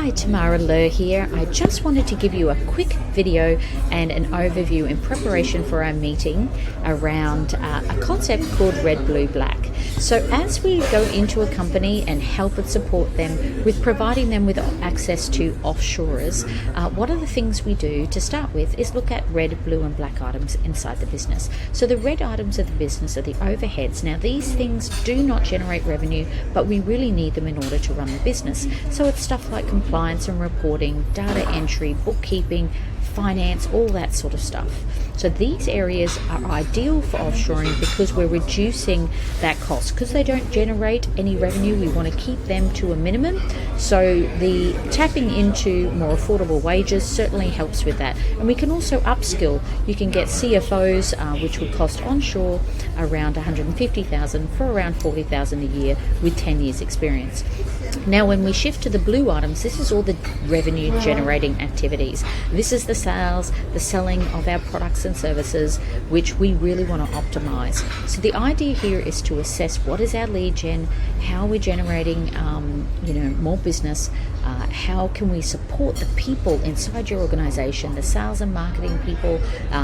Hi, Tamara Loehr here. I just wanted to give you a quick video and an overview in preparation for our meeting around a concept called Red, Blue, Black. So as we go into a company and help and support them with providing them with access to offshorers, one of the things we do to start with is look at red, blue and black items inside the business. So the red items of the business are the overheads. Now these things do not generate revenue, but we really need them in order to run the business. So it's stuff like compliance and reporting, data entry, bookkeeping, finance, all that sort of stuff. So these areas are ideal for offshoring because we're reducing that cost. Because they don't generate any revenue, we want to keep them to a minimum. So the tapping into more affordable wages certainly helps with that. And we can also upskill. You can get CFOs, which would cost onshore around $150,000 for around $40,000 a year with 10 years experience. Now when we shift to the blue items, this is all the revenue generating activities. This is the sales, the selling of our products and services, which we really want to optimize. So the idea here is to assess what is our lead gen, how we're generating more business, how can we support the people inside your organization, the sales and marketing people,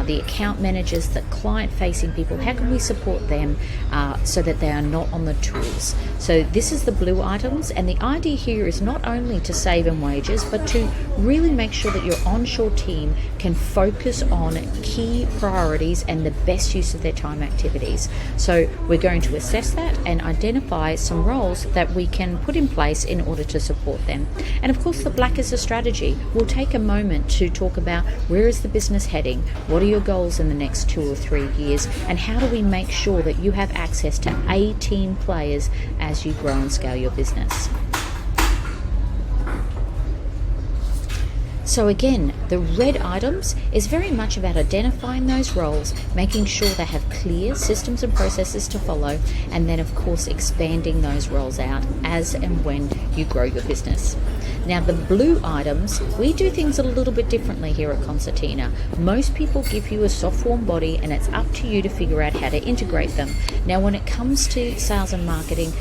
the account managers, the client facing people, how can we support them so that they are not on the tools. So this is the blue items, and the idea here is not only to save in wages, but to really make sure that your onshore team can focus on key priorities and the best use of their time activities. So we're going to assess that and identify some roles that we can put in place in order to support them. And of course the black is a strategy. We'll take a moment to talk about where is the business heading, what are your goals in the next 2 or 3 years, and how do we make sure that you have access to A-team players as you grow and scale your business. So again, the red items is very much about identifying those roles, making sure they have clear systems and processes to follow, and then of course expanding those roles out as and when you grow your business. Now the blue items, we do things a little bit differently here at Concertina. Most people give you a soft warm body and it's up to you to figure out how to integrate them. Now when it comes to sales and marketing,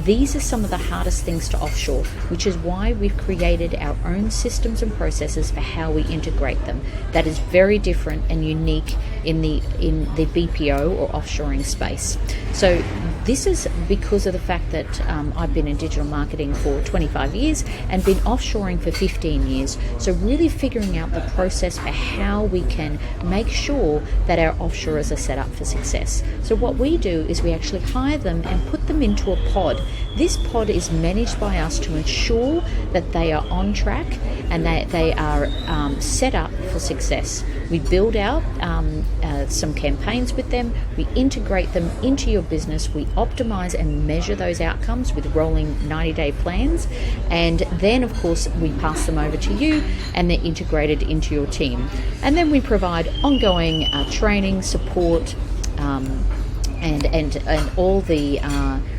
these are some of the hardest things to offshore, which is why we've created our own systems and processes for how we integrate them. That is very different and unique in the BPO or offshoring space. So this is because of the fact that I've been in digital marketing for 25 years and been offshoring for 15 years. So really figuring out the process for how we can make sure that our offshorers are set up for success. So what we do is we actually hire them and put them into a pod. This pod is managed by us to ensure that they are on track and that they are set up for success. We build out some campaigns with them, we integrate them into your business, we optimize and measure those outcomes with rolling 90-day plans, and then of course we pass them over to you and they're integrated into your team. And then we provide ongoing training, support, and all the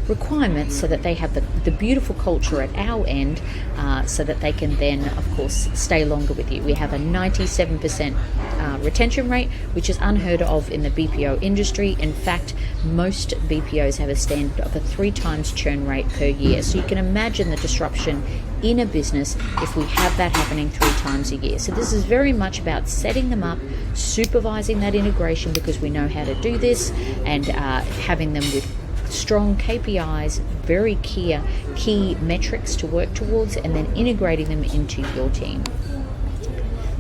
requirements so that they have the beautiful culture at our end so that they can then of course stay longer with you. We have a 97% retention rate, which is unheard of in the BPO industry. In fact, most BPOs have a standard of a 3 times churn rate per year. So you can imagine the disruption in a business if we have that happening 3 times a year. So this is very much about setting them up, supervising that integration because we know how to do this, and having them with strong KPIs, very key metrics to work towards, and then integrating them into your team.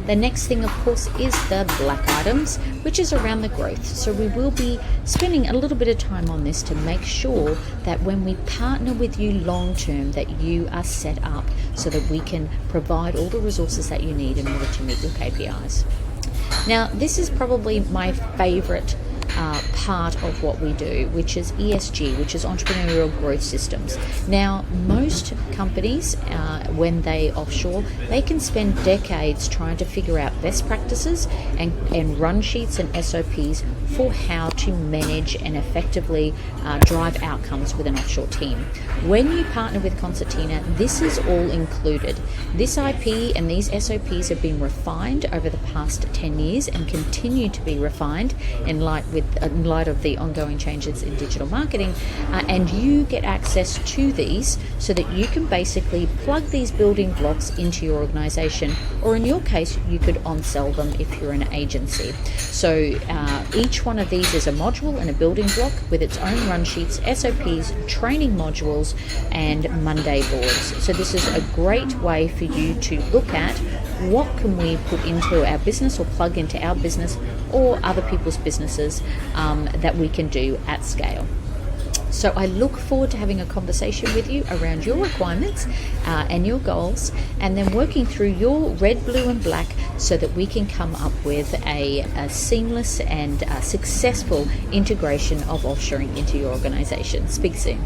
The next thing, of course, is the black items, which is around the growth. So we will be spending a little bit of time on this to make sure that when we partner with you long term, that you are set up so that we can provide all the resources that you need in order to meet your KPIs. Now, this is probably my favorite part of what we do, which is ESG, which is entrepreneurial growth systems. Now, most companies, when they offshore, they can spend decades trying to figure out best practices and run sheets and SOPs for how to manage and effectively drive outcomes with an offshore team. When you partner with Concertina, this is all included. This IP and these SOPs have been refined over the past 10 years and continue to be refined in light of the ongoing changes in digital marketing, and you get access to these so that you can basically plug these building blocks into your organization, or in your case, you could on-sell them if you're an agency. So each one of these is a module and a building block with its own run sheets, SOPs, training modules, and Monday boards. So this is a great way for you to look at what can we put into our business or plug into our business or other people's businesses that we can do at scale. So I look forward to having a conversation with you around your requirements and your goals, and then working through your red, blue and black so that we can come up with a seamless and successful integration of offshoring into your organization. Speak soon.